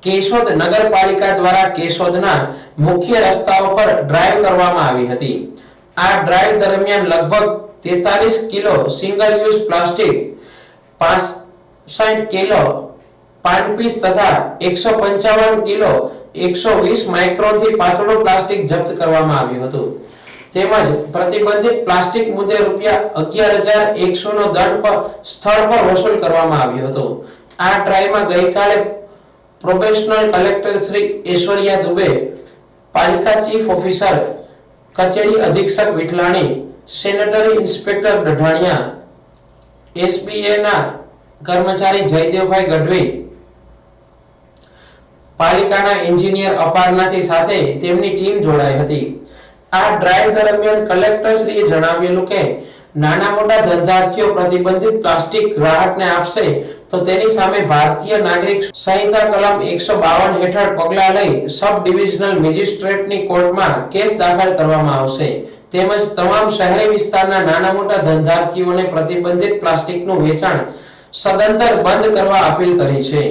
કેશોદ નગરપાલિકા દ્વારા કેશોદના મુખ્ય રસ્તાઓ પર ડ્રાઈવ કરવામાં આવી હતી। આ ડ્રાઈવ દરમિયાન લગભગ 43 kilo single use plastic, 65 kilo પાન પીસ તથા 155 કિલો 120 માઇક્રોનથી પાતળું પ્લાસ્ટિક જપ્ત કરવામાં આવ્યું હતું। તેમજ પ્રતિબંધિત પ્લાસ્ટિક મુદ્દે ₹11,100 નો દંડ પર સ્થળ પર વસૂલ કરવામાં આવ્યો હતો। આ ડ્રાઈવમાં ગઈકાલે પ્રોબેશનલ કલેક્ટર શ્રી ઐશ્વર્યા દુબે, પાલિકા ચીફ ઓફિસર કચેરી અધિક્ષક વિઠલાણી, સેનેટરી ઇન્સ્પેક્ટર ડઢાણિયા, એસબીએ ના કર્મચારી જયદેવભાઈ ગઢવી, પાલિકાના એન્જિનિયર અપારનાથી સાથે તેમની ટીમ જોડાઈ હતી। આ ડ્રાઈવ દરમિયાન કલેક્ટરશ્રીએ જણાવેલું કે નાના મોટા ધંધાર્થીઓ પ્રતિબંધિત પ્લાસ્ટિક ગ્રાહકને આપશે તો તેની સામે ભારતીય નાગરિક સંહિતા કલમ 152 હેઠળ પગલાં લઈ સબ ડિવિઝનલ મેજિસ્ટ્રેટની કોર્ટમાં કેસ દાખલ કરવામાં આવશે। તેમજ તમામ શહેરી વિસ્તારના નાના મોટા ધંધાર્થીઓને પ્રતિબંધિત પ્લાસ્ટિકનું વેચાણ સદંતર બંધ કરવા અપીલ કરી છે।